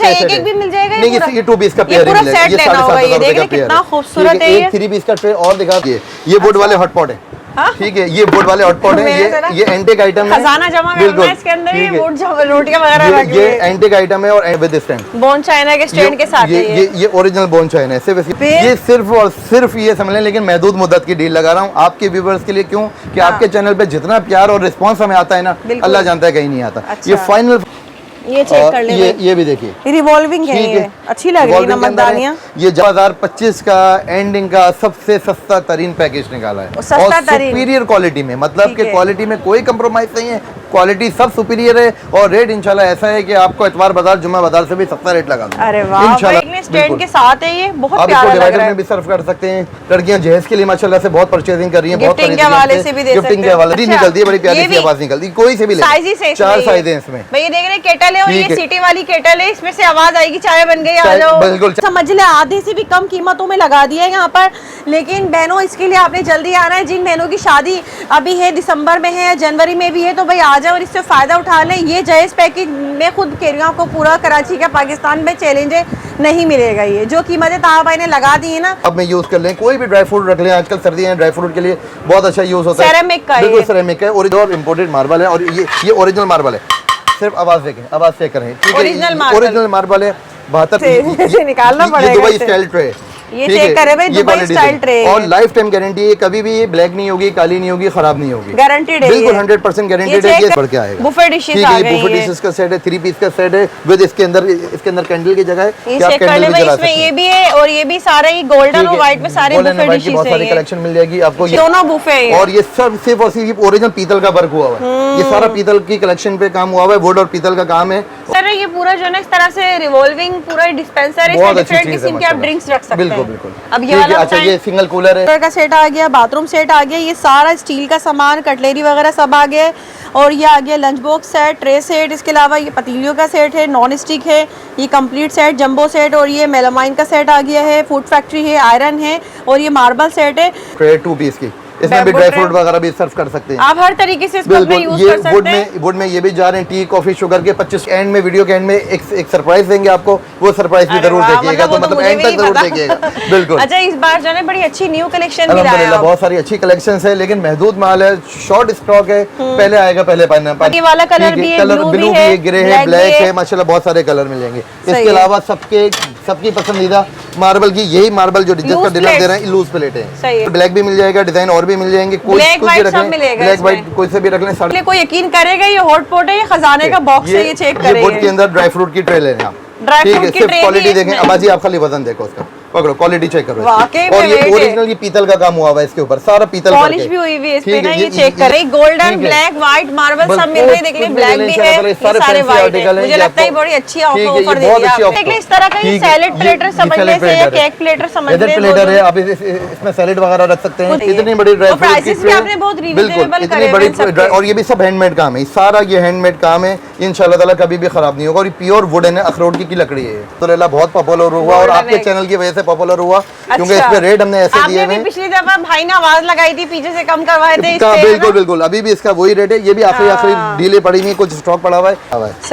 अच्छा एक एक भी मिल जाएगा? नहीं, ये 2 पीस का पेयर है, ये 7,500 का पेयर कितना खूबसूरत है। ये 3 पीस का ट्रे और दिखा, ये वुड वाले हॉटपॉट है, ठीक है, ये वुड वाले हॉटपॉट है, ये एंटीक आइटम है, खजाना जमा करना है इसके अंदर, ये वुड रोटियां वगैरह रख ये एंटीक आइटम है और विद स्टैंड, बोन चाइना के स्टैंड के साथ है ये ओरिजिनल बोन चाइना है। सिर्फ ये सिर्फ और सिर्फ ये समझ लें, लेकिन महदूद मुद्दत की डील लगा रहा हूँ आपके व्यूअर्स के लिए। क्यों कि आपके चैनल पे जितना प्यार और रिस्पांस हमें आता है ना, अल्लाह जानता है कहीं नहीं आता। ये फाइनल, ये चेक कर ले, ये भी देखिए रिवॉल्विंग है, ये अच्छी लग रही है नमकदानियां। ये 2025 का एंडिंग का सबसे सस्ता तरीन पैकेज निकाला है, और सुपीरियर क्वालिटी में, मतलब कि क्वालिटी में कोई कंप्रोमाइज नहीं है, क्वालिटी सब सुपीरियर है, और रेट इंशाल्लाह ऐसा है कि आपको इतवार बाजार जुम्मा बाजार से भी सस्ता रेट लगा दूंगा। अरे वाह, इंशाल्लाह स्टैंड के साथ है, ये बहुत प्यारा लग रहा है। डिवाइडर में भी सर्व कर सकते हैं। लड़कियां जहेज के लिए माशाल्लाह से बहुत परचेजिंग कर रही हैं, बहुत गिफ्टिंग के हवाले से भी दे सकते हैं। गिफ्टिंग के हवाले से निकलती है, बड़ी प्यारी सी आवाज निकलती है, कोई से भी ले, 4 साइज है इसमें। भाई ये देख रहे केटल है, और ये सिटी वाली केटल है, इसमें से आवाज आएगी चाय बन गई, आ जाओ। बिल्कुल समझ ले, आधे से भी कम कीमतों में लगा दिया है यहाँ पर। लेकिन बहनों, इसके लिए आपने जल्दी आना है। जिन बहनों की शादी अभी है, दिसंबर में है, जनवरी में भी है, तो भाई आ जाओ और इससे फायदा उठा लें। ये जहेज पैकेज मैं खुद कह रही हूँ आपको, पूरा कराची का पाकिस्तान में चैलेंज है, नहीं मिलेगा ये जो कीमतें ताहा भाई ने लगा दी है ना। अब मैं यूज कर लें, कोई भी ड्राई फ्रूट रख लें, आजकल सर्दियां हैं, ड्राई फ्रूट के लिए बहुत अच्छा यूज होता है। सेरेमिक का, बिल्कुल सेरेमिक है, और इम्पोर्टेड मार्बल है, और ये ओरिजिनल मार्बल है। सिर्फ आवाज देखें, आवाज चेक करें, ठीक है, ओरिजिनल मार्बल है। 72 निकालना पड़ेगा, दुबई स्टाइल ट्रे, ये चेक करे भाई, दुबई स्टाइल ट्रे, और लाइफ टाइम गारंटी है, कभी भी ब्लैक नहीं होगी, काली नहीं होगी, खराब नहीं होगी, गारंटेड है, बिल्कुल 100% गारंटेड है। ये बढ़ के आएगा। बुफे डिशेस आ गए हैं, बुफे डिशेस का सेट है, 3 पीस का सेट है, विद इसके अंदर कैंडल की जगह है, ये चेक कर ले भाई, इसमें ये भी है, और ये भी सारे ही गोल्डन और व्हाइट में सारे बुफे डिशेस हैं, बहुत सारी कलेक्शन मिल जाएगी आपको, दोनों बुफे। और ये सब सिर्फ और सिर्फ ओरिजिनल पीतल का वर्क हुआ है, ये सारा पीतल की कलेक्शन पे काम हुआ है, वुड और पीतल का काम है। सर ये पूरा जो है इस तरह से रिवॉल्विंग पूरा डिस्पेंसर है, डिफरेंट किस्म के आप ड्रिंक्स रख सकते हैं। बिल्कुल बिल्कुल। अब ये वाला अच्छा, ये सिंगल कूलर है, का सेट आ गया, बाथरूम सेट आ गया, ये सारा स्टील का सामान, कटलेरी वगैरह सब आ गया, और ये आ गया lunch box set, tray set, इसके अलावा ये पतीलियों का सेट है, नॉन स्टिक है, ये कंप्लीट सेट जंबो सेट, और ये मेलामाइन का सेट आ गया है, फूड फैक्ट्री है, आयरन है, और ये मार्बल सेट है, ट्रे 2 पीस की, इसमें भी ड्राई फ्रूट वगैरह भी सर्व कर सकते हैं आप, हर तरीके से इसको अपने यूज कर सकते हैं। वुड में ये भी जा रहे हैं, टी कॉफी शुगर के 25 एंड में, वीडियो के एंड में एक सरप्राइज देंगे आपको, वो सरप्राइज भी जरूर देखिएगा, तो मतलब एंड तक जरूर देखिएगा। बिल्कुल। अच्छा, इस बार जो है बड़ी अच्छी न्यू कलेक्शन भी लाया है, बहुत सारी अच्छी कलेक्शंस है, लेकिन महदूद माल है, शॉर्ट स्टॉक है, पहले आएगा पहले पाना। ये वाला कलर भी है, ब्लू भी है, ग्रे है, ब्लैक है, माशाल्लाह बहुत सारे कलर मिलेंगे। इसके अलावा सबकी पसंदीदा मार्बल की, यही मार्बल जो जिसका डिनर दे रहे हैं, लूज प्लेट है, ब्लैक भी मिल जाएगा, डिजाइन और भी मिल जाएंगे, ब्लैक व्हाइट कोई से भी रख लें। कोई यकीन करेगा ये हॉट पॉट है, ये खजाने का बॉक्स है, ये चेक करें। वुड के अंदर ड्राई फ्रूट की ट्रे लेने आप, ठीक है, सिर्फ क्वालिटी देखें। अबाजी आप खाली वजन देखो उसका, पकड़ो, क्वालिटी चेक करो, और ये ओरिजिनल, ये पीतल का काम हुआ हुआ है इसके ऊपर, सारा पीतल पॉलिश भी हुई हुई है इस पे ना, ये चेक करें, गोल्डन, ब्लैक, व्हाइट मार्बल सब मिल रहे हैं, देख ले, ब्लैक भी है, सारे व्हाइट है, मुझे लगता है बड़ी अच्छी ऑफर दे दिया आपने। देख ले इस तरह का ये सैलेड प्लेटर समझने से, या केक प्लेटर समझने से, प्लेटर है, आप इसमें सैलेड वगैरह रख सकते हैं। इतनी बड़ी ड्राई फ्रूट प्राइसेस भी आपने बहुत रीजनेबल करे हैं, और ये भी सब हैंडमेड काम है, सारा ये हैंडमेड काम है, इंशाल्लाह ताला कभी भी खराब नहीं होगा, और ये प्योर वुडन है, अखरोट की लकड़ी है, तो बहुत पॉपुलर हुआ, और आपके चैनल की वजह से पॉपुलर हुआ, क्योंकि इस पे रेट हमने ऐसे दिए हैं। पिछली दफा भाई ने आवाज लगाई थी, पीछे से कम करवाए थे, बिल्कुल बिल्कुल, अभी भी इसका वही रेट है, ये भी आखिरी डीले पड़ी हुई है, कुछ स्टॉक पड़ा हुआ है।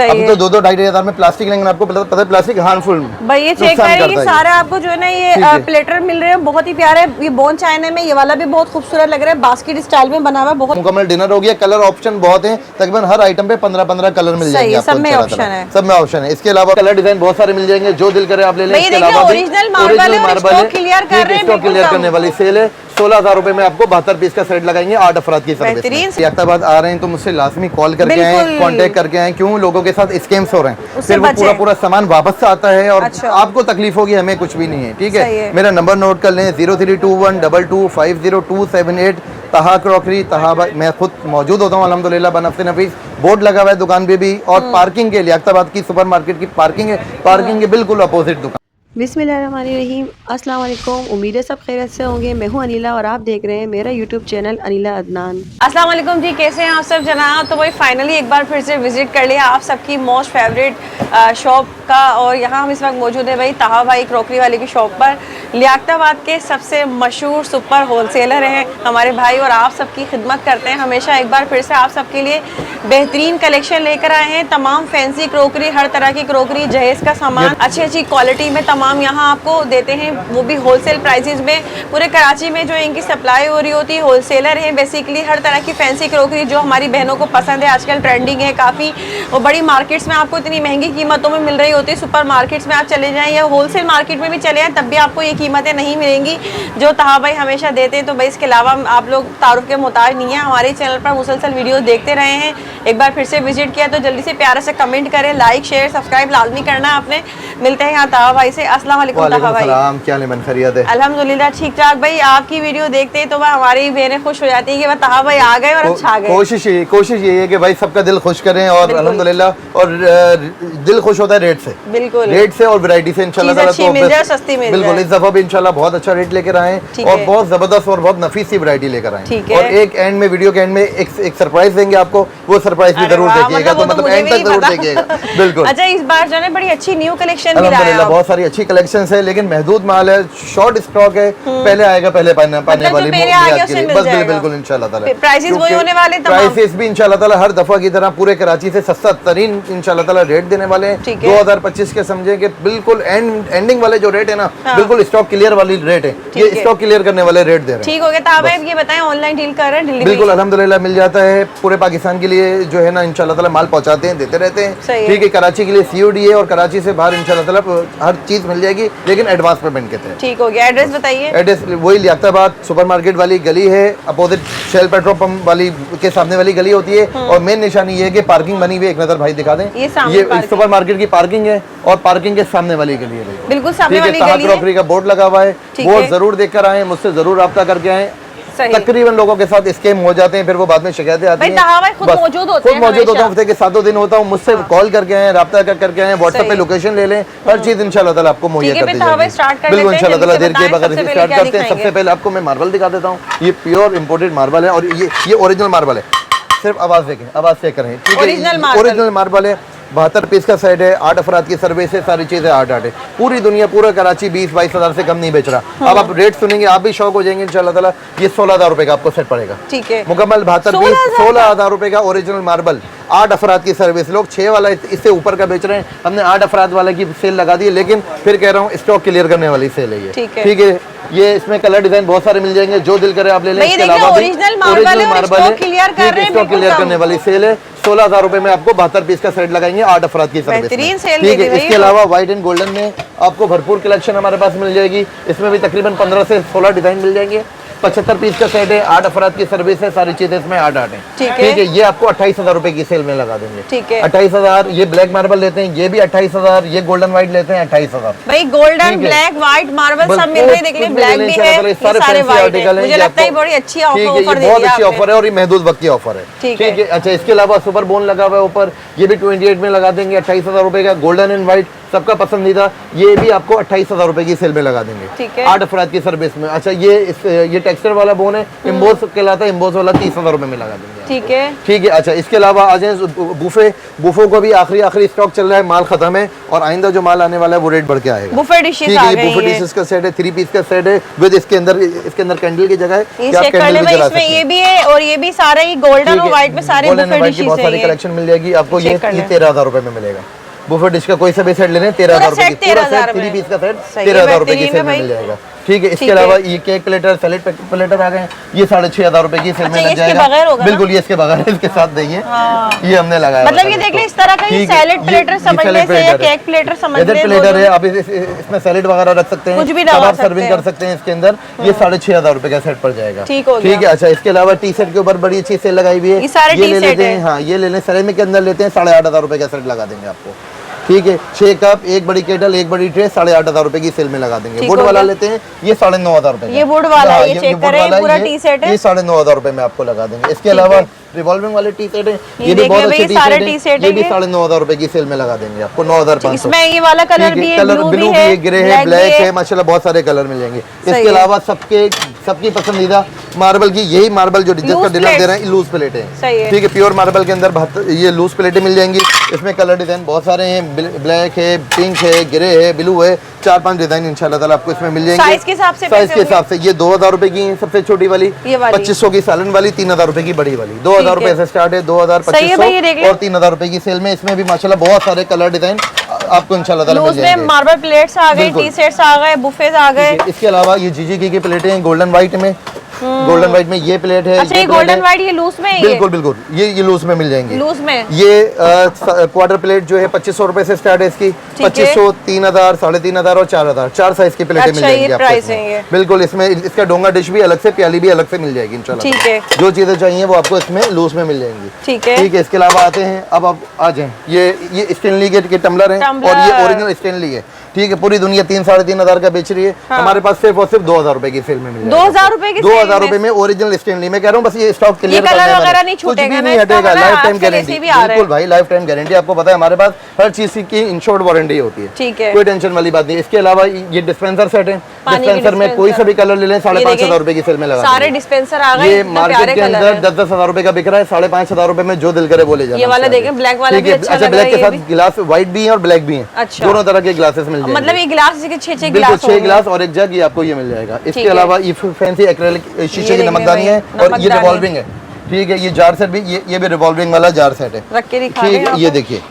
अब तो 2-2-2.5 हजार में प्लास्टिक लेंगे, आपको पता है प्लास्टिक हार्मफुल भाई, ये चेक करें, ये सारे आपको जो है ना ये प्लेटर मिल रहे हैं, बहुत ही प्यारे, ये बोन चाइना में, ये वाला भी बहुत खूबसूरत लग रहा है, बास्केट स्टाइल में बना हुआ है, बहुत मुकम्मल डिनर हो गया। कलर ऑप्शन बहुत है, तकरीबन हर आइटम पे 15-15 कलर मिल जाएंगे आपको, सब में ऑप्शन है। इसके अलावा कलर डिजाइन बहुत सारे मिल जाएंगे, जो दिल करे आप ले लें। इसके अलावा ओरिजिनल मार्बल है, क्लियर करने वाली सेल है, 16,000 रुपए में आपको 72 पीस का सेट लगाएंगे, 8 अफराद की सर्विस। याताबाद आ रहे हैं तो मुझसे लाजमी कॉल करके आए, कांटेक्ट करके आए, क्यों लोगों के साथ स्कैम्स हो रहे हैं, फिर वो पूरा सामान वापस से आता है, और आपको तकलीफ होगी, हमें कुछ भी नहीं है, ठीक है। मेरा नंबर नोट कर लें, 0321225028, तहा क्रॉकरी, तहा, मैं खुद मौजूद होता हूँ अल्हम्दुलिल्लाह बनफ्से नफीस, बोर्ड लगा हुआ है दुकान पे भी, और पार्किंग के लिए याताबाद की सुपर मार्केट की पार्किंग है, पार्किंग के बिल्कुल अपोजिट दुकान। बिस्मिल्लाहिर्रहमानिर्रहीम, अस्सलाम वालेकुम। उम्मीद है सब खैरियत से होंगे। मैं हूं अनिला और आप देख रहे हैं मेरा यूट्यूब चैनल अनिला अदनान। अस्सलाम वालेकुम जी, कैसे हैं आप सब जनाब। तो भाई फाइनली एक बार फिर से विजिट कर लिया आप सबकी मोस्ट फेवरेट शॉप का, और यहाँ हम इस वक्त मौजूद है भाई ताहा भाई क्रॉकरी वाले की शॉप पर। लियाकताबाद के सबसे मशहूर सुपर होलसेलर हैं हमारे भाई और आप सबकी खिदमत करते हैं हमेशा। एक बार फिर से आप सबके लिए बेहतरीन कलेक्शन लेकर आए हैं। तमाम फैंसी क्रॉकरी, हर तरह की क्रॉकरी, जहेज का सामान अच्छी अच्छी क्वालिटी में तमाम यहाँ आपको देते हैं, वो भी होलसेल प्राइसेस में। पूरे कराची में जो इनकी सप्लाई हो रही होती है, होलसेलर है बेसिकली। हर तरह की फैंसी क्रॉकरी जो हमारी बहनों को पसंद है, आजकल ट्रेंडिंग है काफ़ी। और बड़ी मार्केट्स में आपको इतनी महंगी कीमतों में मिल रही होती है। सुपर मार्केट्स में आप चले जाएँ या होलसेल मार्केट में भी चले जाएँ, तब भी आपको ये कीमतें नहीं मिलेंगी जो ताहा भाई हमेशा देते हैं। तो भाई इसके अलावा आप लोग तारुफ के मोहताज नहीं है, हमारे चैनल पर मुसलसल वीडियो देखते रहे हैं। एक बार फिर से विजिट किया तो जल्दी से प्यारा से कमेंट करें, लाइक शेयर सब्सक्राइब लाजमी करना आपने। मिलते हैं यहाँ ताहा भाई से। अस्सलाम वालेकुम ताहा भाई। क्या लेमन खैरियत है? अल्हम्दुलिल्लाह ठीक ठाक भाई। आपकी वीडियो देखते हैं तो वह हमारी बहनें खुश हो जाती है कि वह ताहा भाई आ गए और छा गए। कोशिश ये है कि भाई सबका दिल खुश करें, और अल्हम्दुलिल्लाह और दिल खुश होता है रेट से। बिल्कुल रेट से और वैरायटी से इंशाल्लाह ताला। अच्छी मिल जाए, सस्ती मिल जाए। बिल्कुल, इस दफा भी इंशाल्लाह बहुत अच्छा रेट लेकर आए और बहुत जबरदस्त और बहुत नफीस सी वैरायटी लेकर आए। और एक एंड में, वीडियो के एंड में एक सरप्राइज देंगे आपको, वो सरप्राइज भी जरूर देखिएगा। तो मतलब एंड तक जरूर देखिएगा। बिल्कुल। अच्छा, इस बार जो है बड़ी अच्छी न्यू कलेक्शन भी लाया है। अल्हम्दुलिल्लाह बहुत सारी अच्छी कलेक्शंस है, लेकिन महदूद माल है, शॉर्ट स्टॉक है। पहले आएगा पहले पाने वाली बस। बिल्कुल इंशाल्लाह ताला प्राइसेस वही होने वाले, प्राइसेस भी इंशाल्लाह ताला हर दफा की तरह पूरे कराची से सस्ता तरीन इंशाल्लाह ताला रेट देने वाले हैं। 2025 के समझे कि बिल्कुल एंडिंग वाले जो रेट है ना, बिल्कुल स्टॉक क्लियर वाली रेट है। ये स्टॉक क्लियर करने वाले रेट दे रहे हैं। ठीक हो गया ताहा भाई, ये बताएं ऑनलाइन डील कर रहे हैं? डिलीवरी बिल्कुल अल्हम्दुलिल्लाह मिल जाता है पूरे पाकिस्तान के लिए जो है ना, इंशाल्लाह ताला माल पहुंचाते हैं, देते रहते हैं। ठीक है, कराची के लिए COD है और कराची से बाहर इंशाल्लाह ताला हर चीज मिल जाएगी, लेकिन एडवांस पेमेंट के तहत। ठीक हो गया। एड्रेस बताइए। एड्रेस वही लियाकताबाद सुपरमार्केट वाली गली है, अपोजिट शेल पेट्रोल पंप वाली के सामने वाली गली होती है। और मेन निशानी ये है कि पार्किंग बनी हुई है, एक नजर भाई दिखा दें। ये सुपरमार्केट की पार्किंग है और पार्किंग के सामने वाली गली है। बिल्कुल सामने वाली गली है। क्रॉकरी का बोर्ड लगा हुआ है, बोर्ड जरूर देखकर आए, मुझसे जरूर रब्ता करके आए। तकरीबन लोगों के साथ स्कैम हो जाते हैं, फिर वो बाद में शिकायतें आती हैं। खुद मौजूद होते हैं, हफ्ते के 7 दिन होता हूँ, मुझसे कॉल करके आए, रब्ता करके आए, व्हाट्सएप पे लोकेशन ले लें, हर चीज इंशाल्लाह ताला आपको मुहैया कर दी जाएगी। बिल्कुल इंशाल्लाह ताला। देर के बगैर स्टार्ट करते हैं। सबसे पहले आपको मैं मार्बल दिखा देता हूँ। ये प्योर इम्पोर्टेड मार्बल है और ये ओरिजिनल मार्बल है। सिर्फ आवाज देखें, आवाज चेक करें। ठीक है, ओरिजिनल मार्बल है। 72 पीस का सेट है, 8 अफराद की सर्विस है, सारी चीजें 8 है। पूरी दुनिया, पूरा कराची 20-22 हज़ार से कम नहीं बेच रहा। अब आप रेट सुनेंगे आप भी शौक हो जाएंगे इंशाल्लाह ताला। ये 16,000 रुपए का आपको सेट पड़ेगा। ठीक है, मुकम्मल 72 पीस 16,000 रुपए का ओरिजिनल मार्बल, 8 अफराद की सर्विस। लोग 6 वाला इससे ऊपर का बेच रहे हैं, हमने 8 अफराद वाले की सेल लगा दी है, लेकिन फिर कह रहा हूँ स्टॉक क्लियर करने वाली सेल है ये। ठीक है, ये इसमें कलर डिजाइन बहुत सारे मिल जाएंगे, जो दिल करे आप ले लें। इसके अलावा ओरिजिनल मार्बल है, स्टॉक क्लियर करने वाली सेल है। 16,000 रुपए में आपको 72 पीस का सेट लगाएंगे, 8 अफराद की सर्विस। ठीक है, इसके अलावा व्हाइट एंड गोल्डन में आपको भरपूर कलेक्शन हमारे पास मिल जाएगी। इसमें भी तकरीबन 15 से 16 डिजाइन मिल जाएंगे। 75 पीस का सेट है, 8 अफराद की सर्विस है, सारी चीजें इसमें 8 है। ठीक है, ये आपको 28,000 रुपए की सेल में लगा देंगे। ठीक है, 28,000। ये ब्लैक मार्बल लेते हैं, ये भी 28,000। ये गोल्डन व्हाइट लेते हैं 28,000। भाई गोल्डन ब्लैक व्हाइट मार्बल सब मिल रही है, देख लीजिए ब्लैक भी है, सारे आर्टिकल है। मुझे लगता है बड़ी अच्छी ऑफर बहुत अच्छी ऑफर है और ये महदूद वक्त की ऑफर है। ठीक है, अच्छा इसके अलावा सुपर बोन लगा हुआ है ऊपर, ये भी 28 में लगा देंगे, 28,000 रुपए का। गोल्डन एंड व्हाइट सबका पसंदीदा, ये भी आपको 28,000 रुपए की सेल में लगा देंगे, 8 अफराद की सर्विस में। अच्छा ये टेक्सचर वाला बोन है, इम्बोस कहलाता है, इम्बोस वाला 30,000 रुपए में लगा देंगे। ठीक है। अच्छा इसके अलावा आ जाए बुफे को भी आखिरी स्टॉक चल रहा है, माल खत्म है और आइंदा जो माल आने वाला है वो रेट बढ़ के आएगा। बुफे डिशेस का सेट है, 3 पीस का सेट है विद इसके अंदर कैंडल की जगह है। ये भी है और ये भी सारा ही गोल्डन और व्हाइट में सारे बुफे डिशेस है। बहुत सारी कलेक्शन मिल जाएगी आपको। ये 13,000 रुपए में मिलेगा। बुफे डिश का कोई सा भी सेट लेने 13,000 रुपए की, पूरा सेट 3 पीस का सेट 13,000 रुपए की सेल में मिल जाएगा। ठीक है, इसके अलावा ये केक प्लेटर, सैलेड प्लेटर आ गए, ये 6,500 रुपए की सेल में लग जाएगा। बिल्कुल, ये इसके बगैर, इसके साथ नहीं है। ये हमने लगाया, मतलब ये देख ले इस तरह का सैलेड प्लेटर समझने से या केक प्लेटर समझने से प्लेटर है। आप इसमें सैलेड वगैरह रख सकते हैं, कुछ भी आप सर्विंग कर सकते हैं इसके अंदर। ये 6,500 रुपए का सेट पड़ जाएगा। ठीक है, अच्छा इसके अलावा टी शर्ट के ऊपर बड़ी अच्छी सेल लगाई हुई है, ये ले लेते हैं। हाँ, ये ले लें, सेरेमिक के अंदर लेते हैं, 8,500 रुपए का सेट लगा देंगे आपको। ठीक है, 6 कप, 1 बड़ी केटल, 1 बड़ी ट्रे, 8,500 रुपए की सेल में लगा देंगे। वुड वाला लेते हैं, ये 9,500 रुपए। ये वुड वाला, ये चेक करें, पूरा टी सेट है, ये 9,500 रुपए में आपको लगा देंगे। इसके अलावा रिवॉल्विंग वाले टी शर्ट है, ये ये भी बहुत देखिए अच्छे भाई, सारे टी टी-शर्ट शर्ट है, ये भी हैं 9,500 रुपए की सेल में लगा देंगे आपको 9,500। इसमें ये वाला कलर भी है, कलर ब्लू ब्लू भी भी है, है, ग्रे है, ब्लैक भी है, माशाल्लाह बहुत सारे कलर मिल जाएंगे। सही इसके है। अलावा सबकी पसंदीदा मार्बल की, यही मार्बल जो जिसका लूज डिनर दे प्लेट्स। रहे हैं, लूज प्लेट है, सही है। ठीक है। प्योर मार्बल के अंदर ये लूज प्लेटें मिल जाएंगी। इसमें कलर डिजाइन बहुत सारे हैं, ब्लैक है, पिंक है, ग्रे है, ब्लू है, 4-5 डिजाइन इंशाल्लाह ताला आपको इसमें मिल जाएंगे। साइज के हिसाब से साइज के हिसाब से ये 2,000 रुपए की है सबसे छोटी वाली, ये वाली 2500 की सालन वाली, 3,000 रुपए की बड़ी वाली। 2,000 रुपए से स्टार्ट है, 2,000, सही है भाई, ये देख 2500 लें। और 3,000 रुपए की सेल में। इसमें भी माशाल्लाह बहुत सारे कलर डिजाइन आपको इंशाल्लाह ताला मिल लूज में जाएंगे। मार्बल प्लेट्स आ गए, बिल्कुल। टी शर्ट्स आ गए, बुफेज आ गए। इसके अलावा ये जीजी की प्लेटें हैं गोल्डन व्हाइट में, गोल्डन व्हाइट में ये प्लेट है। अच्छा, ये प्लेट गोल्डन है। व्हाइट ये लूज में है, बिल्कुल बिल्कुल, ये लूज में मिल जाएंगे। लूज में ये क्वार्टर प्लेट जो है 2500 रुपए से स्टार्ट है इसकी, 2500, 3,000, 3,500 और 4,000, 4 साइज की प्लेटें मिल अच्छा, जाएंगी ये आपको प्राइस इसमें। है ये। बिल्कुल, इसमें इसका डोंगा डिश भी अलग से, प्याली भी अलग से मिल जाएगी इंशाल्लाह। ठीक है। जो चीजें चाहिए वो आपको इसमें लूज में मिल जाएंगी। ठीक है। ठीक है। इसके अलावा आते हैं, अब आप आ जाएं, ये स्टेनली के टम्बलर हैं और ये ओरिजिनल स्टेनली है, ठीक है। पूरी दुनिया 3-3,500 का बेच रही है, हमारे पास सिर्फ और सिर्फ 2,000 रुपए की सेल में मिल जाएगा। 2,000 रुपए की 2,000 रुपए में ओरिजिनल स्टेनली। मैं कह रहा हूँ बस ये स्टॉक क्लियर कलर करना है वगैरह मैंने। नहीं कुछ छूटेगा भी ना, नहीं इसका हटेगा, मतलब लाइफ टाइम आजकल गारंटी। ऐसे भी आ रहे हैं। बिल्कुल भाई, लाइफ टाइम गारंटी आपको पता है, हमारे पास हर चीज की इंश्योर्ड वारंटी होती है, ठीक है। कोई टेंशन वाली बात नहीं। इसके अलावा ये डिस्पेंसर सेट है, पानी के डिस्पेंसर में कोई सा भी कलर ले लें 5,500 रुपए की सेल में लगा सारे देंगे। डिस्पेंसर आ गए, ये इतने मार्केट प्यारे के कलर अंदर हैं। 10-10 हजार रुपए का बिक रहा है, 5,500 रुपए में जो दिल करे बोले जाना। ये वाला देखें, ब्लैक वाला भी अच्छा अच्छा, लग रहा ब्लैक है के ये साथ भी। गिलास व्हाइट भी है और ब्लैक भी है, अच्छा। दोनों तरह के ग्लासेस मिल जाएंगे। मतलब ये गिलास के 6 बिल्कुल, गिलास 6 गिलास और एक जग, ये आपको ये मिल जाएगा। इसके है। अलावा ये फैंसी एक्रेलिक शीशे की देखिए नमकदानी है भाई, और ये नमकदानी। रिवॉल्विंग है, ठीक है। ये जार सेट भी, ये भी रिवॉल्विंग वाला जार सेट है, रख के दिखा ठीक रहे हैं है। ये देखिए,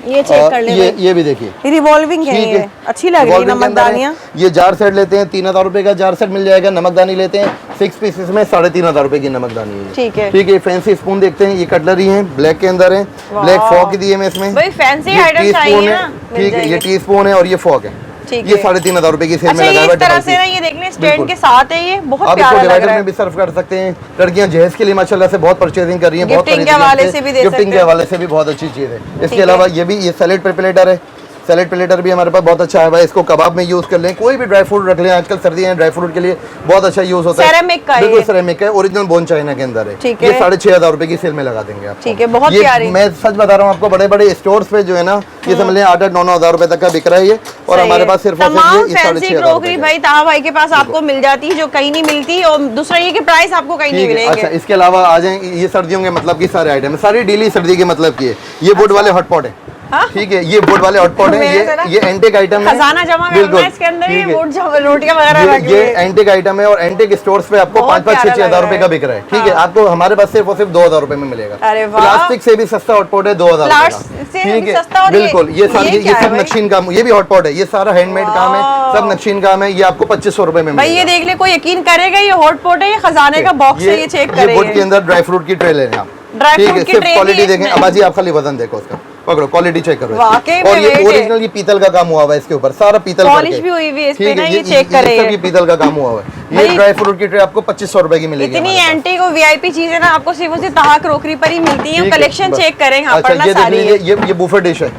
ये चेक कर ले ये भी देखिए, भाई, रिवॉल्विंग है, ठीक ये है। अच्छी लग रही है रिवॉल्विंग के अंदर है। नमकदानियाँ। ये जार सेट लेते हैं 3,000 रुपए का जार सेट मिल जाएगा। नमकदानी लेते हैं 6 पीसेस में 3,500 रुपए की नमकदानी है, ठीक है। ठीक है। फैंसी स्पून देखते हैं, ये कटलरी है, ब्लैक के अंदर है, ब्लैक फॉक दिए में इसमें भाई फैंसी ये आइटम टीस्पून चाहिए है, ना, मिल ठीक है। ये जाएंगे। टी स्पून है और ये फॉक है, ठीक ये है। 3,500 रुपए की सेल अच्छा, में लगा ये हुआ इस तरह है। से ना, ये देख लें स्टैंड बिल्कुल। के साथ है, ये बहुत आप इसको प्यारा लग डिवाइडर रहा में है। भी सर्व कर सकते हैं। लड़कियां जहेज के लिए माशाल्लाह से बहुत परचेजिंग कर रही हैं, बहुत गिफ्टिंग के खरीद रही हैं हवाले इससे। से भी दे गिफ्टिंग सकते के हैं। हवाले से भी बहुत अच्छी चीज़ है। इसके है। अलावा ये भी, ये सैलेड प्लेटर है, सैलेड प्लेटर भी हमारे पास बहुत अच्छा है भाई। इसको कबाब में यूज कर लें, कोई भी ड्राई फ्रूट रख लें, आजकल सर्दियां हैं, ड्राई फ्रूट के लिए बहुत अच्छा यूज होता है। सेरेमिक का है बिल्कुल ये। सेरेमिक का है, ओरिजिनल बोन चाइना के अंदर है, ठीक ये है। 6,500 रुपए की सेल में लगा देंगे आप। ठीक है, बहुत प्यारी। मैं सच बता रहा हूँ आपको, बड़े बड़े स्टोर्स पे जो है ना, ये समझ लें 8-9 हज़ार रुपए तक का बिक रहा है ये, और सही हमारे है। पास सिर्फ और सिर्फ तमाम ये फैंसी 6,500 क्रोकरी रुपए भाई ताहा भाई के पास आपको मिल जाती है, जो कहीं नहीं मिलती, और दूसरा ये कि प्राइस आपको कहीं नहीं ठीक है। अच्छा, मिलेंगे। इसके अलावा आ जाएं, ये सर्दियों के मतलब की सारे आइटम है, सारी डेली सर्दी के मतलब की है। ये वुड वाले हॉट पॉट है, हाँ? ठीक है। ये वुड वाले हॉट पॉट है, मेरे से ना ये एंटिक आइटम है, खजाना जमा करना है इसके अंदर, ये वुड रोटियां वगैरह रख ये ली है। एंटिक आइटम है और एंटिक स्टोर्स पे आपको बहुत 5-5, प्यारा 6-6 लग हज़ार रहा रुपए है। का बिक रहा है, ठीक है। हाँ। आपको हमारे पास सिर्फ और सिर्फ 2,000 रुपए में मिलेगा। अरे वाह। प्लास्टिक से भी सस्ता हॉट पॉट है 2,000 रुपए प्लास्टिक से का, ठीक भी है। सस्ता, और ये- बिल्कुल, ये ये क्या है सब भाई? नक्शीन काम, ये भी हॉट पॉट है, ये सारा हैंडमेड काम है, सब नक्शीन काम है। ये आपको 2,500 रुपए में भाई ये मिलेगा। देख ले, कोई यकीन करेगा ये हॉट पॉट है, ये खजाने का बॉक्स है, ये चेक ये वुड के करेंगे। अंदर ड्राई फ्रूट की ट्रे ले रहे हैं आप, ड्राई ठीक फ्रूट है। की सिर्फ ट्रे क्वालिटी भी देखें, इसमें। अम्मा जी आप खाली वजन देखो उसका, पकड़ो, क्वालिटी चेक करो इसकी। वाकई में और ये weight है। ओरिजिनल ये पीतल का काम हुआ हुआ है इसके ऊपर, सारा पीतल पॉलिश करके। भी हुई हुई है इस पे ठीक ना, है, ये चेक करे सब ये पीतल का काम हुआ हुआ है। ये भाई, ड्राई फ्रूट की ट्रे आपको 2,500 रुपए की मिलेगी इतनी हमारे पास। एंटीक और वीआईपी चीजें ना आपको सिर्फ उसे ताहा क्रोकरी पर ही मिलती हैं। ठीक है, कलेक्शन बस। चेक करें यहाँ पर अच्छा, ना ये देख सारी लीजिए, ये बूफे डिश है,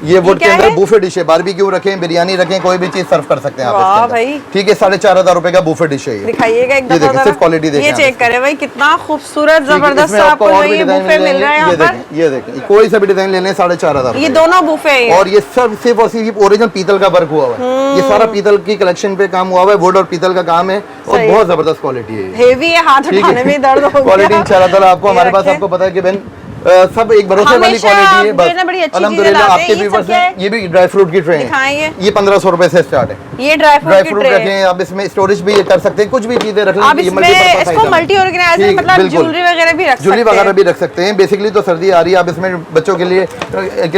ये वुड के क्या अंदर है? बूफे डिश है, बारबेक्यू रखें, बिरयानी रखें, कोई भी चीज सर्व कर सकते हैं आप वाह इसके अंदर। भाई। ठीक है, 4,500 रुपए का बूफे डिश है ये। दिखाइएगा एक ये दफा देखें, जरा। सिर्फ क्वालिटी देखें ये आप चेक इसकी। करें भाई, कितना खूबसूरत ठीक है, जबरदस्त इसमें आपको और जो भी ये डिजाइन बुफे मिल मिल रहा है जाएंगे। यहाँ पर। ये देखें, कोई सा भी डिजाइन लेने 4,500 ये दोनों बुफे हैं। और ये सब सिर्फ और सिर्फ ओरिजिनल पीतल का वर्क हुआ हुआ है। ये सारा पीतल की कलेक्शन पे काम हुआ हुआ है, वुड और पीतल का काम है, और सही। बहुत जबरदस्त क्वालिटी है ये। हेवी है, हाथ ठीक उठाने है। में दर्द हो गया। क्वालिटी इंशाल्लाह ताला आपको ये हमारे पास रखें। आपको पता है कि बहन सब एक भरोसे वाली हमेशा क्वालिटी है। आप बस जो है ना बड़ी अच्छी अल्हम्दुलिल्लाह चीजें लाते आपके हैं। ये व्यूअर्स सब क्या हैं, है? ये भी ड्राई फ्रूट की ट्रे है, दिखाएंगे। ये 1,500 रुपए से स्टार्ट है। ये ड्राई ड्राई फ्रूट की फ्रूट ट्रे है। रखें आप, इसमें स्टोरेज भी ये कर सकते हैं, कुछ भी चीजें रख लें। आप ये इसमें multi-purpose इसको item है। मल्टी ऑर्गेनाइजर ठीक, मतलब बिल्कुल। ज्वेलरी वगैरह भी रख ज्वेलरी सकते वगैरह हैं। भी रख सकते हैं। बेसिकली तो सर्दी आ रही है, आप इसमें बच्चों के लिए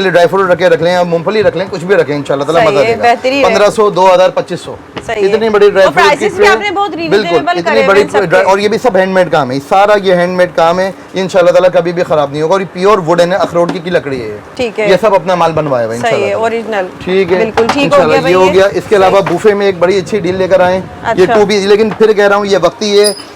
ड्राई फ्रूट रख लें, मूंगफली रख लें, कुछ भी रखें, इंशाल्लाह ताला सही मजा है, देगा। बेहतरीन है। 1,500, 2,000, 2,500 सही है। इतनी बड़ी ड्राई और फ्रूट की prices भी ट्रे, आपने बहुत बिल्कुल reasonable इतनी करे हुए बड़ी हैं सबके। ड्राई, और ये भी सब हैंडमेड काम है, सारा ये हैंडमेड काम है, इंशाल्लाह ताला कभी भी खराब नहीं होगा। और ये प्योर वुडन है, अखरोट की लकड़ी है, ठीक है। ये सब अपना माल बनवाया हुआ है सही है, इंशाल्लाह। ओरिजिनल। ठीक है, बिल्कुल ठीक हो इंशाल्लाह गया ये भाई हो ये। गया। इसके अलावा बूफे में एक बड़ी अच्छी डील लेकर आए, ये अच्छा। 2 पीस, लेकिन फिर कह रहा हूँ ये वक्ती है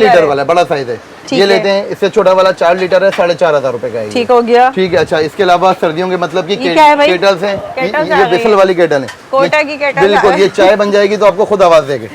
लीटर वाला है, बड़ा साइज है। ये लेते हैं, इससे छोटा वाला 4 लीटर है, 4,500 रुपए का है ये। ठीक हो गया। ठीक है। अच्छा, इसके अलावा सर्दियों के मतलब की ये क्या है भाई? केटल्स हैं, केटल्स आ ये रही बिसल है। वाली केटल है, कोटा की केटल बिल्कुल। है। ये चाय बन जाएगी तो आपको खुद आवाज देगी।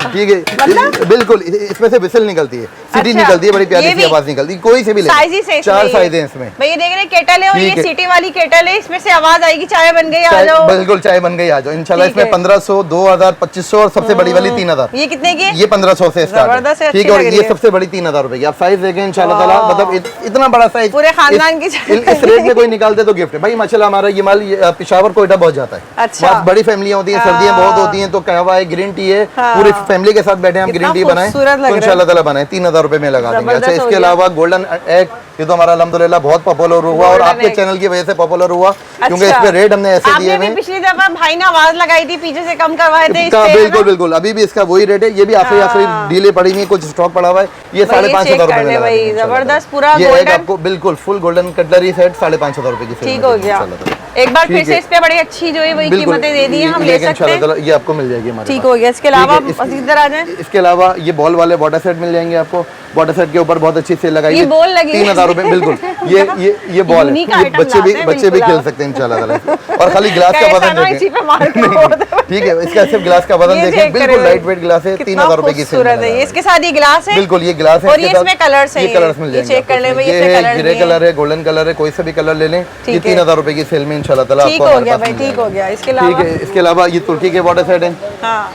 ठीक है, बिल्कुल। इसमें से बिसल निकलती है, सीटी अच्छा, निकलती है, बड़ी प्यारी ये सी भी? आवाज निकलती है। कोई से भी ले, साइज ही से 4 साइज है इसमें। भाई ये देख रहे हैं केटल है और ठीक ये है। सिटी वाली केटल है, इसमें से आवाज आएगी चाय बन गई, आ चाय, जाओ। बिल्कुल चाय बन गई, आ जाओ इंशाल्लाह। ठीक इसमें है। 1500, 2000, 2500 और सबसे बड़ी वाली 3000। ये कितने की है? ये 1500 से स्टार्ट जबरदस्त है, है। अच्छी ठीक है। और लग रही ये है। सबसे बड़ी 3000 रुपए की। आप साइज देखें इंशाल्लाह ताला, मतलब इतना बड़ा साइज पूरे खानदान की इस रेट में कोई निकालते तो गिफ्ट है भाई। माशाल्लाह हमारा ये माल पिशावर कोयटा बहुत जाता है। अच्छा। बहुत बड़ी फैमिलियां होती हैं, सर्दियां बहुत होती हैं, तो कहवा है, ग्रीन टी है, पूरी फैमिली के साथ बैठे हम ग्रीन टी बनाएं तो इंशाल्लाह ताला बनाएं, 3000 रुपए में लगा देंगे। अच्छा, इसके अलावा गोल्डन एग, ये तो हमारा अल्हम्दुलिल्लाह बहुत पॉपुलर हुआ और आपके चैनल की वजह से पॉपुलर हुआ, क्योंकि इस पे रेट हमने ऐसे दिए आपने हुए। भी पिछली दफा भाई ने आवाज लगाई थी, पीछे से कम करवाए थे इस पे, है बिल्कुल ना? बिल्कुल, अभी भी इसका वही रेट है। ये भी आखिरी डीले पड़ी हुई है, कुछ स्टॉक पड़ा हुआ है। ये भाई, 550 रुपए चेक में कर ले लगा भाई, देंगे इंशाल्लाह जबरदस्त, ताला। पूरा ये गोल्डन। आपको बिल्कुल फुल गोल्डन कटलरी सेट 550 रुपए की सेल ठीक में हो देंगे गया। इंशाल्लाह ताला। एक बार फिर ठीक से है। इस पे बड़ी अच्छी जो है वही बिल्कुल, कीमतें दे दी हैं, हम ले लेकिन सकते हैं। इंशाल्लाह ताला ये आपको मिल जाएगी हमारे ठीक पास। हो गया। इसके अलावा ठीक है, मजीद इधर आ जाए। इसके अलावा ये बॉल वाले वाटर सेट मिल जाएंगे आपको। वाटर सेट के ऊपर बहुत अच्छी सेल लगाई ये है, बॉल लगी है। 3000 रुपए। बिल्कुल, ये बॉल है, यूनिक ये आइटम बच्चे भी लाते हैं बच्चे भी बिल्कुल खेल आप। सकते हैं इंशाल्लाह ताला। और खाली गिलास का कैसा वजन ना इसी पे मार के देखें। छोड़ दे। ठीक है, इसका सिर्फ गिलास का वजन ये देखें, चेक करें बिल्कुल भाई। लाइट वेट गिलास है, कितना 3000 रुपए की सेल खूबसूरत है ये। इसके साथ ये गिलास है, बिल्कुल ये गिलास है। और इसके ये साथ इसमें कलर्स हैं, ये कलर्स मिल ये जाएंगे चेक कर ले आपको भाई, इसमें। इसमें ये कलर्स ग्रे भी हैं। कलर है, गोल्डन कलर है, कोई सा भी कलर ले लें। ये ठीक है। 3000 रुपए की सेल में इंशाल्लाह ताला ठीक आपको हो हमारे गया पास भाई, मिल ठीक जाएगा। हो गया। इसके ठीक अलावा है, इसके अलावा ये तुर्की के वाटर सेट है। हाँ,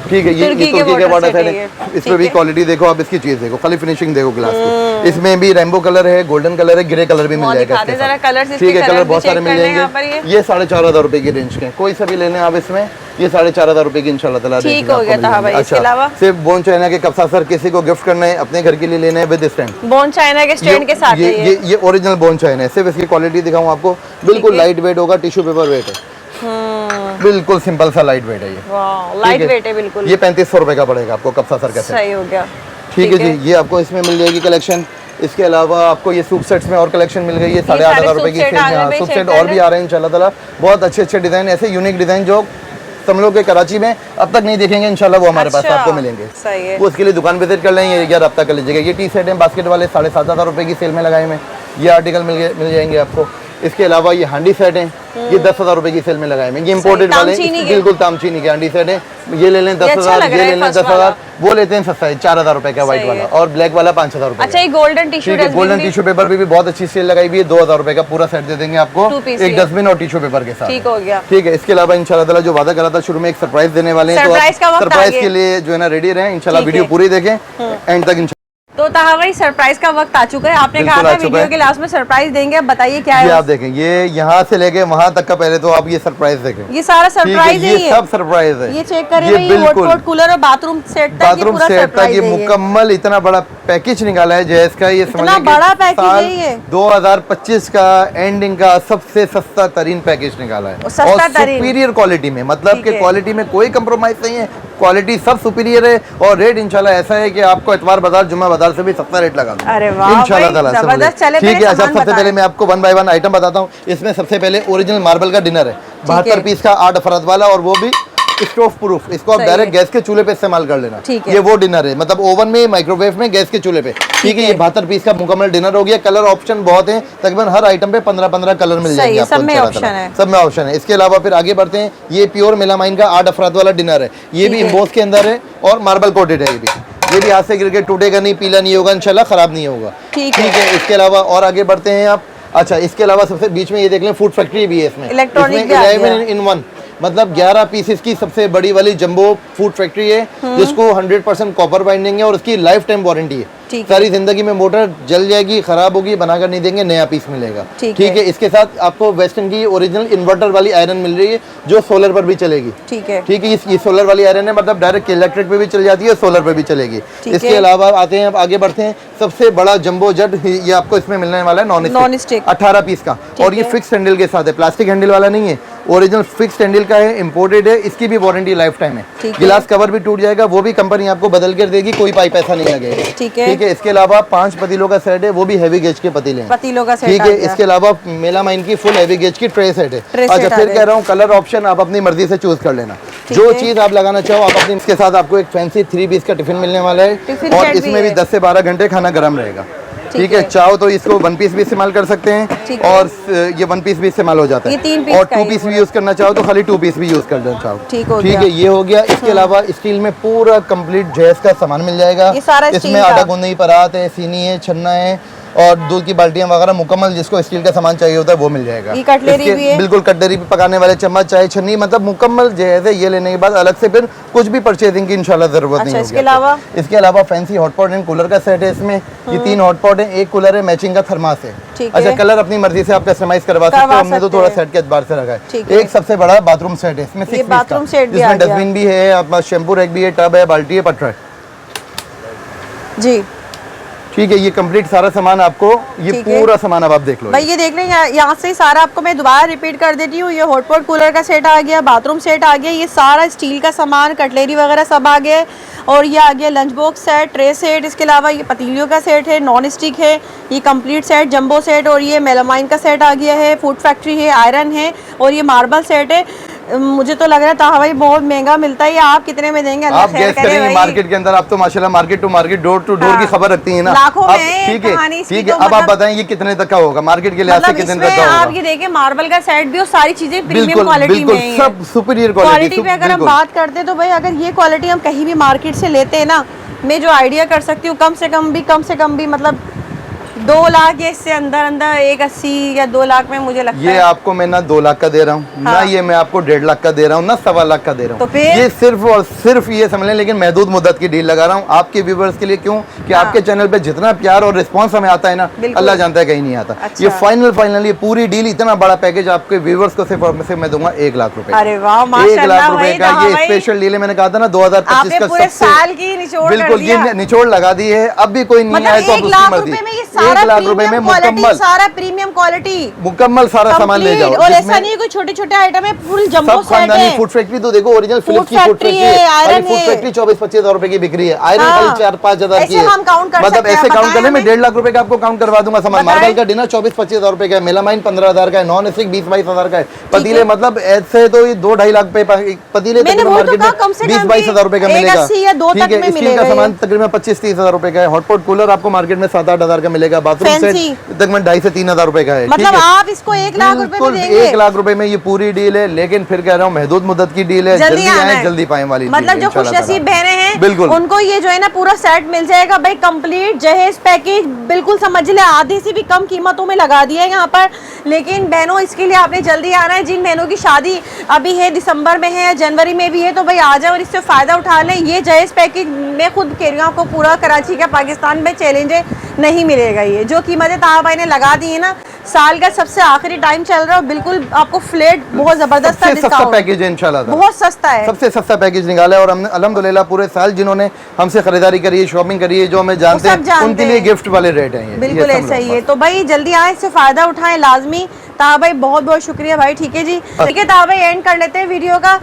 ठीक है, ये तुर्की के तुर्की के water वाटर set सेट है है। ये। इस ठीक पे भी है। क्वालिटी देखो आप, इसकी चीज देखो, खाली फिनिशिंग देखो ग्लास की। इसमें भी रेनबो कलर है, गोल्डन कलर है, ग्रे कलर भी मिल और जाएगा दिखाते इसके जरा साथ। colours, इसके ठीक है, कलर colours बहुत भी सारे check मिल कर लें यहाँ पर जाएंगे। ये 4500 रुपए की रेंज के हैं, कोई सा भी ले लें आप इसमें। ये 4500 रुपए की इंशाल्लाह ताला ठीक रेंज में हो आपको गया मिल था जाएंगे। भाई। इसके अच्छा, अलावा सिर्फ बोन चाइना के कप्सा सर किसी को गिफ्ट करना है, अपने घर के लिए लेना है विद स्टैंड। बोन चाइना के स्टैंड के साथ है ये। ये ओरिजिनल बोन चाइना है। सिर्फ इसकी क्वालिटी दिखाऊं आपको, बिल्कुल लाइट वेट होगा, टिश्यू पेपर वेट है, बिल्कुल सिंपल सा लाइट वेट है ये। वाह, लाइट वेट है बिल्कुल। ये 3500 रुपए का पड़ेगा आपको कप्सा सर का सेट। सही हो गया। ठीक है जी, ये आपको इसमें मिल जाएगी कलेक्शन। इसके अलावा आपको ये सूप सेट्स में और कलेक्शन मिल गई है, 8,500 रुपए की सूप सेट आ गए भाई, सूप check सेट कर और लें। भी आ रहे हैं इंशाल्लाह ताला। बहुत अच्छे अच्छे डिजाइन, ऐसे यूनिक डिजाइन जो तुम लोग के कराची में अब तक नहीं देखेंगे इंशाल्लाह, वो हमारे पास अच्छा, आपको मिलेंगे। सही है। वो उसके लिए दुकान विजिट कर लेंगे या रब्ता कर लीजिएगा। ये टी सेट है बास्केट वाले, 7,500 रुपए की सेल में लगाए हुए, ये आर्टिकल मिल जाएंगे आपको। इसके अलावा ये हांडी सेट है, ये 10,000 रुपए की सेल में लगाए हुए, ये इम्पोर्टेड वाले, तामचीनी के। बिल्कुल तामचीनी के हांडी सेट है। ये ले लें 10,000, लग ये रहा है ले लें फर्स्ट 10,000, वाला। वो लेते हैं सस्ता है 4,000 रुपए का व्हाइट सही वाला, है। और ब्लैक वाला 5,000 रुपए। अच्छा, ये गोल्डन टिश्यू ठीक है, गोल्डन टिश्यू पेपर भी बहुत अच्छी सेल लगाई हुई है, 2,000 रुपए का पूरा सेट दे देंगे आपको, 2 पीस एक ही है। डस्टबिन और टिश्यू पेपर के साथ। ठीक हो गया। ठीक है, इसके अलावा इंशाल्लाह ताला जो वादा करा था शुरू में, एक सरप्राइज देने वाले हैं, तो सरप्राइज का वक्त आ सरप्राइज गया। के लिए जो है ना रेडी रहें इंशाल्लाह, ठीक वीडियो है। पूरी देखें एंड तक इंशाल्लाह। तो ताहा भाई, सरप्राइज का वक्त आ चुका है। आपने कहा बिल्कुल था आ चुका वीडियो है। के लास्ट में सरप्राइज देंगे, अब बताइए क्या ये है। आप देखें, ये यहाँ से लेके वहाँ तक का पहले तो आप ये सरप्राइज देखें। ये सारा ठीक है, सरप्राइज है। ये सब सरप्राइज है। ये चेक करें ये भाई, ये हॉट बिल्कुल पॉट, कूलर और बाथरूम सेट तक ये बाथरूम पूरा सेट तक सरप्राइज ये है। मुकम्मल इतना बड़ा पैकेज निकाला है जैस का। ये इतना बड़ा पैकेज है ये। 2025 का एंडिंग का सबसे सस्ता तरीन पैकेज निकाला है, सस्ता और तरीन। सुपीरियर क्वालिटी में, मतलब ठीक कि है। क्वालिटी में कोई कंप्रोमाइज नहीं है, क्वालिटी सब सुपीरियर है, और रेट इंशाल्लाह ऐसा है कि आपको इतवार बाजार जुम्मा बाजार से भी सस्ता रेट लगा दूंगा अरे वाह इंशाल्लाह भाई, ताला। जबरदस्त। चले ठीक पहले है। अच्छा, सामान सबसे पहले बताएं। मैं आपको 1 बाय 1 आइटम बताता हूँ। इसमें सबसे पहले ओरिजिनल मार्बल का डिनर है, 72 पीस का, 8 अफराद वाला, और वो भी स्टोव प्रूफ। इसको आप सही डायरेक्ट है। गैस के चूल्हे पे इस्तेमाल कर लेना। ठीक है। ये वो डिनर है, मतलब ओवन में, माइक्रोवेव में, गैस के चूल्हे पे। ठीक है, ये 72 पीस का मुकम्मल डिनर हो गया। कलर ऑप्शन बहुत हैं, तकरीबन हर आइटम पे 15-15 कलर मिल सही जाएंगे है, आपको सब में इंशाल्लाह ऑप्शन ताला। है। सब में ऑप्शन है। इसके अलावा फिर आगे बढ़ते हैं, ये प्योर मेलामाइन का 8 अफराद वाला डिनर है, ये भी ठीक है। इम्बोस के अंदर है और मार्बल कोटेड है। ये भी हाथ से गिर के टूटेगा नहीं, पीला नहीं होगा इंशाल्लाह, खराब नहीं होगा। ठीक है। इसके अलावा और आगे बढ़ते हैं आप। अच्छा, इसके अलावा सबसे बीच में ये देख लें, फूड फैक्ट्री भी है इसमें। इलेक्ट्रॉनिक इसमें भी आ गया। 11 in 1, मतलब 11 पीसेस की सबसे बड़ी वाली जंबो फूड फैक्ट्री है, जिसको 100% कॉपर बाइंडिंग है और उसकी लाइफ टाइम वारंटी है। ठीक है। सारी जिंदगी में मोटर जल जाएगी, खराब होगी, बनाकर नहीं देंगे, नया पीस मिलेगा। ठीक ठीक है। है। इसके साथ आपको वेस्टर्न की ओरिजिनल इन्वर्टर वाली आयरन मिल रही है, जो सोलर पर भी चलेगी। ठीक है। ठीक है, ये सोलर वाली आयरन है, मतलब डायरेक्ट इलेक्ट्रिक पे भी चल जाती है, सोलर पे भी चलेगी। ठीक इसके है। अलावा आते हैं, अब आगे बढ़ते हैं, सबसे बड़ा जंबो जट ये आपको इसमें मिलने वाला है, नॉन नॉन स्टिक। 18 पीस का, और ये है। फिक्स हैंडल के साथ है, प्लास्टिक हैंडल वाला नहीं है। ओरिजिनल फिक्स्ड हैंडल का है, इंपोर्टेड है, इसकी भी वारंटी लाइफ टाइम है। गिलास कवर भी टूट जाएगा, वो भी कंपनी आपको बदल कर देगी, कोई पाइप ऐसा नहीं लगेगा। ठीक है। इसके अलावा 5 पतीलों का सेट है, वो भी हैवी गेज के पतीले हैं। पतीलों का सेट, ठीक है। इसके अलावा मेलामाइन की फुल हैवी गेज की ट्रे सेट है। अच्छा, फिर कह रहा हूँ कलर ऑप्शन आप अपनी मर्जी से चूज कर लेना, जो चीज आप लगाना चाहो आप अपनी। इसके साथ आपको एक फैंसी 3 पीस का टिफिन मिलने वाला है, और इसमें भी 10 से 12 घंटे खाना गर्म रहेगा। ठीक है। चाहो तो इसको 1 पीस भी इस्तेमाल कर सकते हैं, और ये 1 पीस भी इस्तेमाल हो जाता है, और 2 पीस भी यूज करना चाहो तो खाली 2 पीस भी यूज करना चाहो। ठीक है, ये हो गया। इसके अलावा स्टील में पूरा कंप्लीट जैस का सामान मिल जाएगा। इसमें आटा गूंदने की परात है, सीनी है, छन्ना है, और दूध की बाल्टियां वगैरह मुकम्मल जिसको स्टील का सामान चाहिए होता है वो मिल जाएगा। ये कटलरी भी है? बिल्कुल, कटलरी भी, पकाने वाले चम्मच, चाय छन्नी, मतलब मुकम्मल जैसे। ये लेने के बाद अलग से फिर कुछ भी परचेजिंग की इंशाल्लाह जरूरत नहीं होगी। इसके अलावा फैंसी हॉटपॉट एंड कूलर का सेट है। इसमें ये 3 हॉटपॉट है, एक कूलर है, मैचिंग का थर्मास है। अच्छा, कलर अपनी मर्जी से आप कस्टमाइज करवा सकते हो, हमने तो थोड़ा सेट के एतबार से रखा है। एक सबसे बड़ा बाथरूम सेट है, इसमें 6 बाथरूम सेट, जिसमें डस्टबिन भी है, आपका शैम्पू रैक भी है, टब है, बाल्टी है, पटरा है जी। ठीक है, ये कंप्लीट सारा सामान आपको, ये पूरा सामान अब आप देख लो भाई। ये देख लें, यहाँ से सारा आपको मैं दोबारा रिपीट कर देती हूँ। ये हॉटपॉट कूलर का सेट आ गया, बाथरूम सेट आ गया, ये सारा स्टील का सामान, कटलरी वगैरह सब आ गया, और ये आ गया lunch box set, tray set. इसके अलावा ये पतीलियों का सेट है, नॉन स्टिक है, ये कंप्लीट सेट जंबो सेट, और ये मेलामाइन का सेट आ गया है, फूड फैक्ट्री है, आयरन है, और ये मार्बल सेट है। मुझे तो लग रहा था भाई बहुत महंगा मिलता है, ये आप कितने में देंगे? आप गैस करेंगे मार्केट के अंदर, आप तो माशाल्लाह market to market, door to door की खबर रखती है ना, लाखों में। ठीक है, ठीक है। अब आप बताएं ये कितने तक का होगा मार्केट के लिहाज से, कितने तक का होगा? आप ये देखिए, मार्बल का सेट भी और सारी चीजें प्रीमियम क्वालिटी में है, सब सुपीरियर क्वालिटी पे अगर हम बात करते हैं तो भाई अगर ये क्वालिटी हम कहीं भी मार्केट से लेते हैं ना, मैं जो आइडिया कर सकती हूँ कम से कम भी मतलब 2 लाख या इससे अंदर 180 या 2 लाख में मुझे लगता है। ये आपको मैं ना 2 लाख का दे रहा हूँ, हाँ। ना ये मैं आपको 1.5 लाख का दे रहा हूँ, ना 1.25 लाख का दे रहा हूँ। तो फिर ये सिर्फ और सिर्फ ये समझ लें, लेकिन महदूद मुद्दत की डील लगा रहा हूँ आपके व्यूवर्स के लिए। क्यों कि हाँ। आपके चैनल पे जितना प्यार और रिस्पॉन्स हमें आता है ना, अल्लाह जानता है कहीं नहीं आता। अच्छा। ये फाइनल ये पूरी डील, इतना बड़ा पैकेज आपके व्यूवर्स को सिर्फ मैं दूंगा 1 लाख रुपए। अरे वाह, 1 लाख रुपए का ये स्पेशल डील है। मैंने कहा था ना 2025 का पूरे साल की निचोड़, बिल्कुल ये निचोड़ लगा दी है। अब भी कोई नहीं आए तो 1 लाख रुपए में ये सारा 1 लाख रुपए में मुकम्मल, सारा प्रीमियम क्वालिटी, मुकम्मल सारा सामान ले जाओ। और ऐसा नहीं कोई छोटे-छोटे आइटम है, फुल जंबो सेट है। फूड फैक्ट्री तो देखो, ओरिजिनल फिलिप्स की फूड फैक्ट्री है, आयरन फूड फैक्ट्री 24-25 हजार रुपए की बिक रही है, आयरन खाली 4-5 हजार की है। मतलब ऐसे काउंट करने में 1.5 लाख रुपए का आपको काउंट करवा दूंगा सामान। मार्बल का डिनर 24-25 हजार रुपए का है, मेलामाइन 15 हजार का है, नॉन स्टिक 20-22 हजार का है, पतीले मतलब ऐसे तो ये 2-2.5 लाख पे पतीले मार्केट में 20-22 हजार रुपए का मिलेगा। ठीक है, स्टील का सामान तकरीबन 25-30 हजार रुपए का है। हॉटपॉट कूलर आपको मार्केट में 7-8 हजार का मिलेगा। बाथरूम सेट तकरीबन 2.5 से 3 हजार रुपए का है। मतलब आप इसको 1 लाख रुपए में देंगे? 1 लाख रुपए में ये पूरी डील है, लेकिन फिर कह रहा हूँ महदूद मुद्दत की डील है, जल्दी आए जल्दी पाए वाली। मतलब जो खुशनसीब बहनें हैं बिल्कुल उनको ये जो है ना पूरा सेट मिल जाएगा भाई, कंप्लीट जहेज पैकेज, बिल्कुल समझ ले आधे से भी कम कीमतों में लगा दिया है यहाँ पर। लेकिन बहनों इसके लिए आपने जल्दी आना है। जिन बहनों की शादी अभी है, दिसंबर में है या जनवरी में भी है, तो भाई आ जाओ और इससे फायदा उठा लें। ये जहेज पैकेज मैं खुद कह रही हूँ आपको, पूरा कराची का पाकिस्तान में चैलेंज है, नहीं मिलेगा। ये जो कीमतें ताहा भाई ने लगा दी है ना, साल का सबसे आखिरी टाइम चल रहा है, बिल्कुल आपको फ्लैट बहुत जबरदस्त सस्ता पैकेज है इंशाल्लाह, बहुत सस्ता है, सबसे सस्ता पैकेज निकाला है। और हमने अल्हम्दुलिल्लाह पूरे साल जिन्होंने हमसे खरीदारी करी है, शॉपिंग करी है, जो हमें जानते हैं उनके लिए गिफ्ट वाले रेट हैं ये। बिल्कुल ऐसा ही है। तो भाई जल्दी आए, इससे फायदा उठाएं लाजमी। ताहा भाई बहुत बहुत शुक्रिया भाई। ठीक है जी, ठीक है ताहा भाई, एंड कर लेते हैं वीडियो का।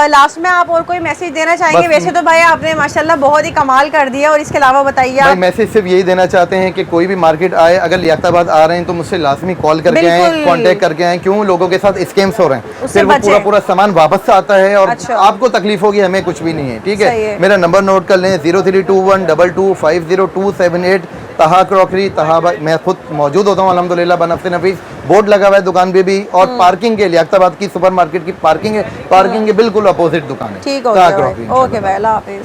लास्ट में आप और कोई मैसेज देना चाहेंगे? वैसे तो भाई आपने माशाल्लाह बहुत ही कमाल कर दिया, और इसके अलावा बताइए आप। मैसेज सिर्फ यही देना चाहते हैं कि कोई भी मार्केट आए, अगर लियाकताबाद आ रहे हैं तो मुझसे लाजमी कॉल करके आए, कांटेक्ट करके आए। क्यों लोगों के साथ स्कैम्स हो रहे हैं, फिर वो पूरा सामान वापस से आता है और आपको तकलीफ होगी, हमें कुछ भी नहीं है। ठीक है, मेरा नंबर नोट कर लें 0321225027 तहा क्रॉकरी, तहा। मैं खुद मौजूद होता हूँ अल्हम्दुलिल्लाह बनफ्से नफीस, बोर्ड लगा हुआ है दुकान पे भी। और पार्किंग के लियाकताबाद की सुपर मार्केट की पार्किंग है, पार्किंग के बिल्कुल अपोजिट दुकान है। ठीक है, ओके भाई, अल्लाह हाफिज।